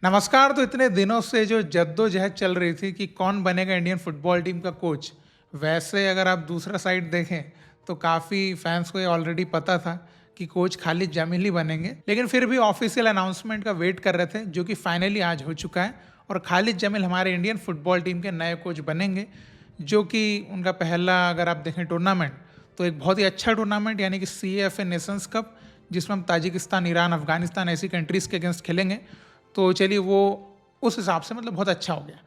नमस्कार। तो इतने दिनों से जो जद्दोजहद चल रही थी कि कौन बनेगा इंडियन फुटबॉल टीम का कोच, वैसे अगर आप दूसरा साइड देखें तो काफ़ी फैंस को ये ऑलरेडी पता था कि कोच खालिद जामिल ही बनेंगे। लेकिन फिर भी ऑफिशियल अनाउंसमेंट का वेट कर रहे थे, जो कि फाइनली आज हो चुका है और खालिद जामिल हमारे इंडियन फुटबॉल टीम के नए कोच बनेंगे। जो कि उनका पहला, अगर आप देखें टूर्नामेंट, तो एक बहुत ही अच्छा टूर्नामेंट यानी कि CAF नेशंस कप, जिसमें हम ताजिकिस्तान, ईरान, अफगानिस्तान ऐसी कंट्रीज़ के अगेंस्ट खेलेंगे। तो चलिए वो उस हिसाब से मतलब बहुत अच्छा हो गया।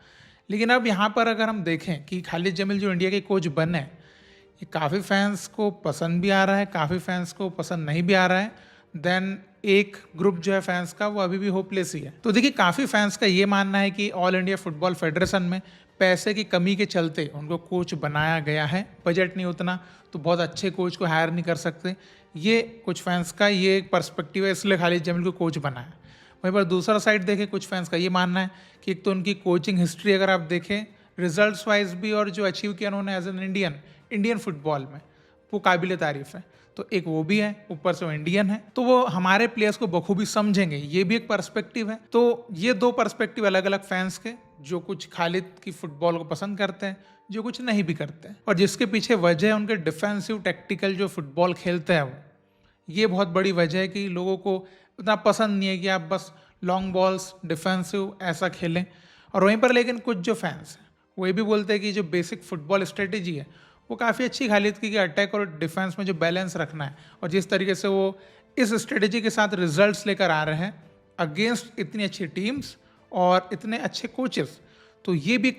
लेकिन अब यहाँ पर अगर हम देखें कि खालिद जमील जो इंडिया के कोच बने, ये काफ़ी फैंस को पसंद भी आ रहा है, काफ़ी फैंस को पसंद नहीं भी आ रहा है। देन एक ग्रुप जो है फैंस का, वो अभी भी होपलेस ही है। तो देखिए, काफ़ी फैंस का ये मानना है कि ऑल इंडिया फुटबॉल फेडरेशन में पैसे की कमी के चलते उनको कोच बनाया गया है। बजट नहीं उतना, तो बहुत अच्छे कोच को हायर नहीं कर सकते। ये कुछ फैंस का ये एक पर्सपेक्टिव है, इसलिए खालिद जमील को कोच बनाया। वहीं पर दूसरा साइड देखें, कुछ फैंस का ये मानना है कि एक तो उनकी कोचिंग हिस्ट्री अगर आप देखें रिजल्ट्स वाइज भी, और जो अचीव किया उन्होंने एज एन इंडियन फुटबॉल में, वो काबिल तारीफ़ है। तो एक वो भी है, ऊपर से वो इंडियन है, तो वो हमारे प्लेयर्स को बखूबी समझेंगे, ये भी एक पर्सपेक्टिव है। तो ये दो पर्सपेक्टिव अलग अलग फैंस के, जो कुछ खालिद की फुटबॉल को पसंद करते हैं, जो कुछ नहीं भी करते हैं, और जिसके पीछे वजह है उनके डिफेंसिव टैक्टिकल जो फुटबॉल खेलते हैं वो। ये बहुत बड़ी वजह है कि लोगों को उतना पसंद नहीं है कि आप बस लॉन्ग बॉल्स डिफेंसिव ऐसा खेलें। और वहीं पर लेकिन कुछ जो फैंस हैं वो ये भी बोलते हैं कि जो बेसिक फुटबॉल स्ट्रेटेजी है वो काफ़ी अच्छी खालिद की, कि अटैक और डिफेंस में जो बैलेंस रखना है, और जिस तरीके से वो इस स्ट्रेटेजी के साथ रिजल्ट्स लेकर आ रहे हैं अगेंस्ट इतनी अच्छी टीम्स और इतने अच्छे कोचेस, तो ये भी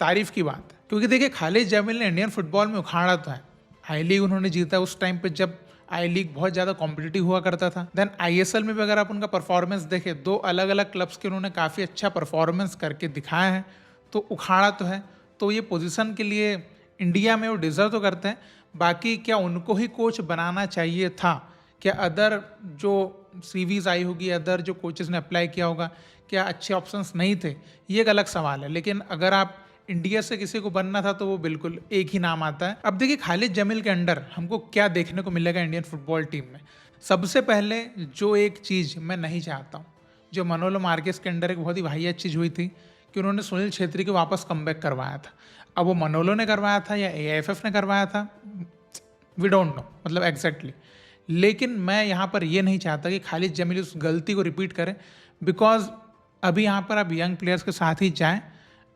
तारीफ की बात है। क्योंकि देखिए, खालिद जामिल ने इंडियन फुटबॉल में उखाड़ा तो है। आई लीग उन्होंने जीता उस टाइम पे जब आई लीग बहुत ज़्यादा कॉम्पिटिटिव हुआ करता था। देन ISL में भी अगर आप उनका परफॉर्मेंस देखें, दो अलग अलग क्लब्स के उन्होंने काफ़ी अच्छा परफॉर्मेंस करके दिखाया है, तो उखाड़ा तो है। तो ये पोजीशन के लिए इंडिया में वो डिज़र्व तो करते हैं। बाकी क्या उनको ही कोच बनाना चाहिए था? क्या अदर जो सीवीज आई होगी, अदर जो कोचेस ने अप्लाई किया होगा, क्या अच्छे ऑप्शंस नहीं थे? ये एक अलग सवाल है। लेकिन अगर आप इंडिया से किसी को बनना था तो वो बिल्कुल एक ही नाम आता है। अब देखिए, खालिद जमील के अंडर हमको क्या देखने को मिलेगा इंडियन फुटबॉल टीम में। सबसे पहले जो एक चीज़ मैं नहीं चाहता हूँ, जो मनोलो मार्केस के अंडर एक बहुत ही वाहियात चीज़ हुई थी कि उन्होंने सुनील छेत्री को वापस कमबैक करवाया था। अब वो मनोलो ने करवाया था या AIFF ने करवाया था, वी डोंट नो मतलब एग्जैक्टली। लेकिन मैं यहाँ पर ये नहीं चाहता कि खालिद जमील उस गलती को रिपीट करें, बिकॉज अभी यहाँ पर आप यंग प्लेयर्स के साथ ही जाएँ,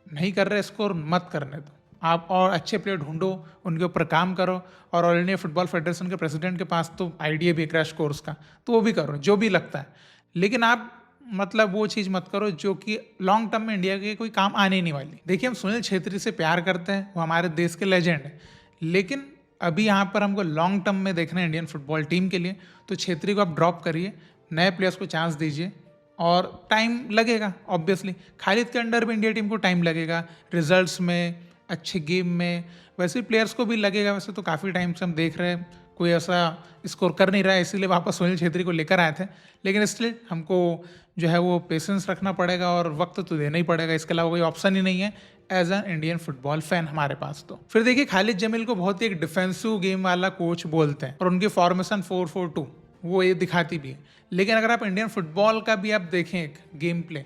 नहीं कर रहे स्कोर मत करने दो आप, और अच्छे प्लेयर ढूंढो, उनके ऊपर काम करो। और ऑल इंडिया फुटबॉल फेडरेशन के प्रेसिडेंट के पास तो आइडिया भी है क्रैश कोर्स का, तो वो भी करो जो भी लगता है। लेकिन आप मतलब वो चीज़ मत करो जो कि लॉन्ग टर्म में इंडिया के कोई काम आने ही नहीं वाली। देखिए, हम सुनील छेत्री से प्यार करते हैं, वो हमारे देश के लेजेंड हैं, लेकिन अभी यहाँ पर हमको लॉन्ग टर्म में देखना है इंडियन फुटबॉल टीम के लिए। तो छेत्री को आप ड्रॉप करिए, नए प्लेयर्स को चांस दीजिए, और टाइम लगेगा ऑब्वियसली। खालिद के अंडर भी इंडिया टीम को टाइम लगेगा, रिजल्ट्स में, अच्छे गेम में, वैसे प्लेयर्स को भी लगेगा। वैसे तो काफ़ी टाइम से हम देख रहे हैं कोई ऐसा स्कोर कर नहीं रहा है, इसीलिए वापस सुनील छेत्री को लेकर आए थे। लेकिन इसलिए हमको जो है वो पेशेंस रखना पड़ेगा और वक्त तो देना ही पड़ेगा, इसके अलावा कोई ऑप्शन ही नहीं है as an Indian football fan हमारे पास। तो फिर देखिए, खालिद जमील को बहुत ही एक डिफेंसिव गेम वाला कोच बोलते हैं, और उनकी फॉर्मेशन 4-4-2 वो ये दिखाती भी है। लेकिन अगर आप इंडियन फुटबॉल का भी आप देखें एक गेम प्ले,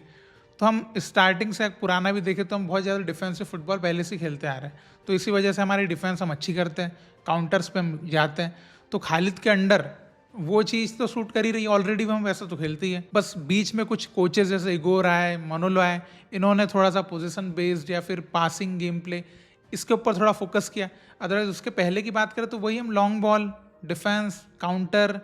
तो हम स्टार्टिंग से पुराना भी देखें तो हम बहुत ज़्यादा डिफेंसिव फुटबॉल पहले से खेलते आ रहे हैं। तो इसी वजह से हमारी डिफेंस हम अच्छी करते हैं, काउंटर्स पे हम जाते हैं। तो खालिद के अंडर वो चीज़ तो सूट कर ही रही है, ऑलरेडी हम वैसा तो खेलती है। बस बीच में कुछ कोचेस जैसे इगोर आए, मनोलो आए, इन्होंने थोड़ा सा पोजिशन बेस्ड या फिर पासिंग गेम प्ले इसके ऊपर थोड़ा फोकस किया। अदरवाइज उसके पहले की बात करें तो वही हम लॉन्ग बॉल, डिफेंस, काउंटर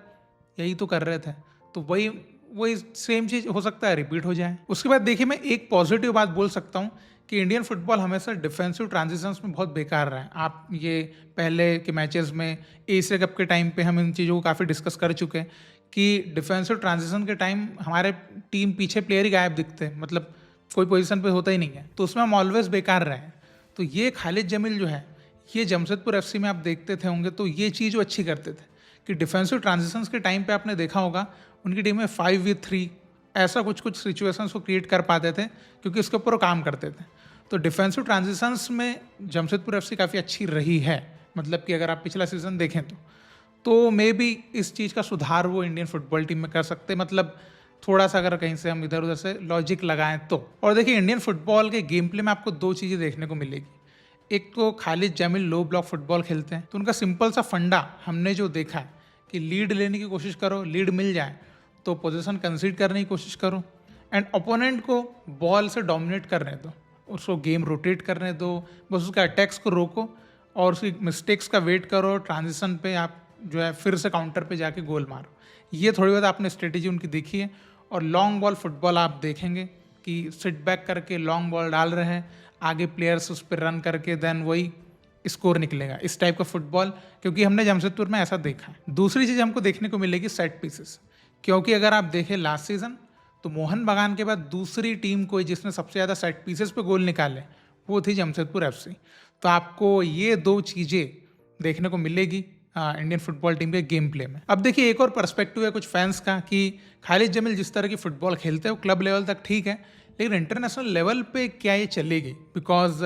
यही तो कर रहे थे। तो वही सेम चीज़ हो सकता है रिपीट हो जाए। उसके बाद देखिए, मैं एक पॉजिटिव बात बोल सकता हूँ कि इंडियन फुटबॉल हमेशा डिफेंसिव ट्रांजिशंस में बहुत बेकार रहा है। आप ये पहले के मैचेस में, एशिया कप के टाइम पे हम इन चीज़ों को काफ़ी डिस्कस कर चुके हैं कि डिफेंसिव ट्रांजिशन के टाइम हमारे टीम पीछे प्लेयर ही गायब दिखते हैं, मतलब कोई पोजीशन पे होता ही नहीं है, तो उसमें हम ऑलवेज बेकार रहे हैं। तो ये खालिद जमील जो है, ये जमशेदपुर FC में आप देखते थे होंगे, तो ये चीज़ वो अच्छी करते थे कि डिफेंसिव ट्रांजिशंस के टाइम पे आपने देखा होगा उनकी टीम में 5v3 ऐसा कुछ सिचुएशंस को क्रिएट कर पाते थे, क्योंकि इसके ऊपर वो काम करते थे। तो डिफेंसिव ट्रांजिशंस में जमशेदपुर FC काफ़ी अच्छी रही है, मतलब कि अगर आप पिछला सीजन देखें तो मे बी इस चीज़ का सुधार वो इंडियन फुटबॉल टीम में कर सकते। मतलब थोड़ा सा अगर कहीं से हम इधर उधर से लॉजिक लगाएं तो। और देखिए इंडियन फुटबॉल के गेम प्ले में आपको दो चीज़ें देखने को मिलेगी। एक तो Khalid Jameel low block football खेलते हैं, तो उनका सिंपल सा फंडा हमने जो देखा है कि लीड लेने की कोशिश करो, लीड मिल जाए तो पोजीशन कंसीड करने की कोशिश करो एंड ओपोनेंट को बॉल से डोमिनेट करने दो, उसको गेम रोटेट करने दो, बस उसके अटैक्स को रोको और उसकी मिस्टेक्स का वेट करो, ट्रांजिशन पे आप जो है फिर से काउंटर पे जाके गोल मारो। ये थोड़ी बहुत आपने स्ट्रेटेजी उनकी देखी है। और लॉन्ग बॉल फुटबॉल आप देखेंगे कि सिट बैक करके लॉन्ग बॉल डाल रहे हैं, आगे प्लेयर्स उस पर रन करके देन वही स्कोर निकलेगा, इस टाइप का फुटबॉल, क्योंकि हमने जमशेदपुर में ऐसा देखा है। दूसरी चीज़ हमको देखने को मिलेगी सेट पीसेस, क्योंकि अगर आप देखें लास्ट सीजन तो मोहन बगान के बाद दूसरी टीम कोई जिसने सबसे ज़्यादा सेट पीसेस पे गोल निकाले वो थी जमशेदपुर एफसी। तो आपको ये दो चीज़ें देखने को मिलेगी इंडियन फुटबॉल टीम के गेम प्ले में। अब देखिए एक और पर्सपेक्टिव है कुछ फैंस का कि खालिद जमील जिस तरह की फुटबॉल खेलते हैं वो क्लब लेवल तक ठीक है, लेकिन इंटरनेशनल लेवल पे क्या ये चलेगी, बिकॉज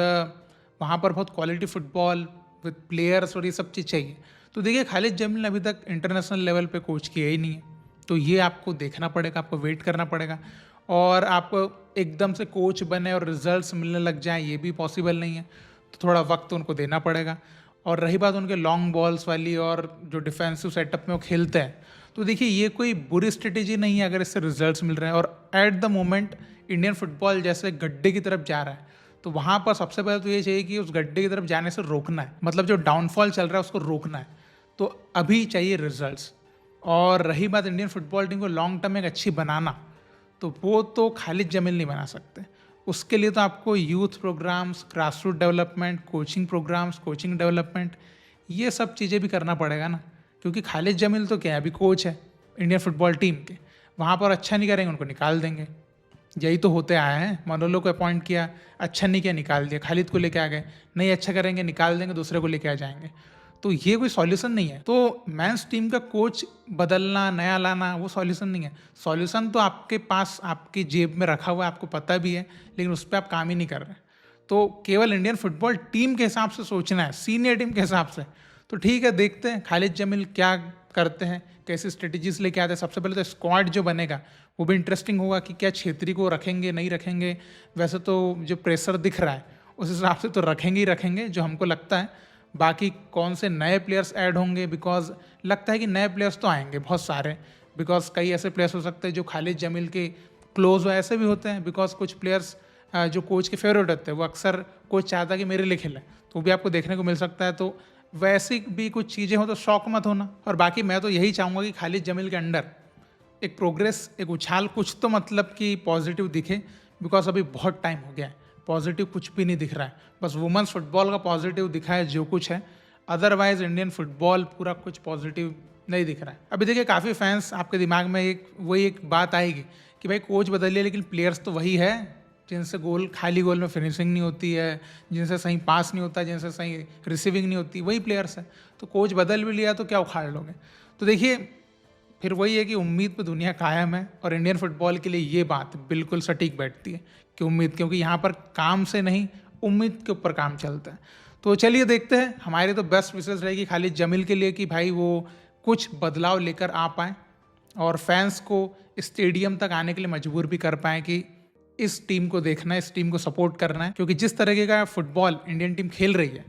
वहाँ पर बहुत क्वालिटी फुटबॉल विद प्लेयर्स और ये सब चीज़ चाहिए। तो देखिए खालिद जमील ने अभी तक इंटरनेशनल लेवल पे कोच किया ही नहीं है, तो ये आपको देखना पड़ेगा, आपको वेट करना पड़ेगा। और आप एकदम से कोच बने और रिजल्ट्स मिलने लग जाएं ये भी पॉसिबल नहीं है, तो थोड़ा वक्त उनको देना पड़ेगा। और रही बात उनके लॉन्ग बॉल्स वाली और जो डिफेंसिव सेटअप में वो खेलते हैं, तो देखिए ये कोई बुरी स्ट्रेटेजी नहीं है अगर इससे रिजल्ट्स मिल रहे हैं। और at the moment Indian football जैसे गड्ढे की तरफ जा रहा है, तो वहाँ पर सबसे पहले तो ये चाहिए कि उस गड्ढे की तरफ जाने से रोकना है, मतलब जो डाउनफॉल चल रहा है उसको रोकना है। तो अभी चाहिए रिजल्ट्स। और रही बात इंडियन फुटबॉल टीम को लॉन्ग टर्म में एक अच्छी बनाना, तो वो तो खालिद जमील नहीं बना सकते। उसके लिए तो आपको youth programs, grass root development, coaching programs, coaching development, ये सब चीज़ें भी करना पड़ेगा ना, क्योंकि खालिद जमील तो क्या है, अभी कोच है इंडियन फुटबॉल टीम के, वहाँ पर अच्छा नहीं करेंगे उनको निकाल देंगे। यही तो होते आए हैं, मनोलो को अपॉइंट किया, अच्छा नहीं किया निकाल दिया, खालिद को लेके आ गए, नहीं अच्छा करेंगे निकाल देंगे, दूसरे को लेके आ जाएंगे। तो ये कोई सॉल्यूशन नहीं है। तो मेंस टीम का कोच बदलना, नया लाना, वो सॉल्यूशन नहीं है। सॉल्यूशन तो आपके पास आपकी जेब में रखा हुआ है, आपको पता भी है, लेकिन उस पर आप काम ही नहीं कर रहे। तो केवल इंडियन फुटबॉल टीम के हिसाब से सोचना है, सीनियर टीम के हिसाब से। तो ठीक है, देखते हैं खालिद जमील क्या करते हैं, कैसी स्ट्रेटजीज लेके आते हैं। सबसे पहले तो स्क्वाड जो बनेगा वो भी इंटरेस्टिंग होगा कि क्या छेत्री को रखेंगे, नहीं रखेंगे। वैसे तो जो प्रेशर दिख रहा है उस हिसाब से तो रखेंगे ही रखेंगे, जो हमको लगता है। बाकी कौन से नए प्लेयर्स ऐड होंगे, बिकॉज लगता है कि नए प्लेयर्स तो आएंगे बहुत सारे, बिकॉज कई ऐसे प्लेयर्स हो सकते हैं जो खालिद जमील के क्लोज हो, ऐसे भी होते हैं। बिकॉज कुछ प्लेयर्स जो कोच के फेवरेट होते हैं, वो अक्सर कोच चाहता है कि मेरे लिए खेलें, तो भी आपको देखने को मिल सकता है। तो वैसी भी कुछ चीज़ें हो तो शौक मत होना। और बाकी मैं तो यही चाहूँगा कि खालिद जमील के अंडर एक प्रोग्रेस, एक उछाल कुछ तो मतलब कि पॉजिटिव दिखे, बिकॉज अभी बहुत टाइम हो गया है, पॉजिटिव कुछ भी नहीं दिख रहा है। बस वुमेंस फुटबॉल का पॉजिटिव दिखा है जो कुछ है, अदरवाइज इंडियन फुटबॉल पूरा कुछ पॉजिटिव नहीं दिख रहा है। अभी देखिए काफ़ी फैंस आपके दिमाग में एक बात आएगी कि भाई कोच बदलिए लेकिन प्लेयर्स तो वही है, जिनसे गोल, खाली गोल में फिनिशिंग नहीं होती है, जिनसे सही पास नहीं होता, जिनसे सही रिसीविंग नहीं होती, वही प्लेयर्स है। तो कोच बदल भी लिया तो क्या उखाड़ लोगे। तो देखिए फिर वही है कि उम्मीद पे दुनिया कायम है, और इंडियन फुटबॉल के लिए ये बात बिल्कुल सटीक बैठती है कि उम्मीद, क्योंकि यहाँ पर काम से नहीं उम्मीद के ऊपर काम चलता है। तो चलिए देखते हैं, हमारी तो बेस्ट विशेष रहेगी खालिद जमील के लिए कि भाई वो कुछ बदलाव लेकर आ पाएँ और फैंस को स्टेडियम तक आने के लिए मजबूर भी कर पाएँ कि इस टीम को देखना है, इस टीम को सपोर्ट करना है। क्योंकि जिस तरीके का फुटबॉल इंडियन टीम खेल रही है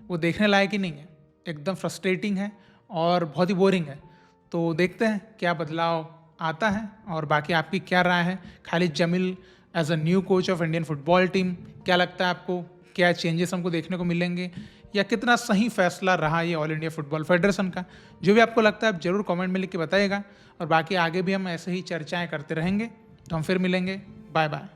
वो देखने लायक ही नहीं है, एकदम फ्रस्ट्रेटिंग है और बहुत ही बोरिंग है। तो देखते हैं क्या बदलाव आता है। और बाकी आपकी क्या राय है Khalid Jameel as a new coach of Indian football team, क्या लगता है आपको, क्या चेंजेस हमको देखने को मिलेंगे, या कितना सही फैसला रहा ये ऑल इंडिया फुटबॉल फेडरेशन का। जो भी आपको लगता है आप जरूर कमेंट में लिख के बताइएगा। और बाकी आगे भी हम ऐसे ही चर्चाएं करते रहेंगे। तो हम फिर मिलेंगे, बाय बाय।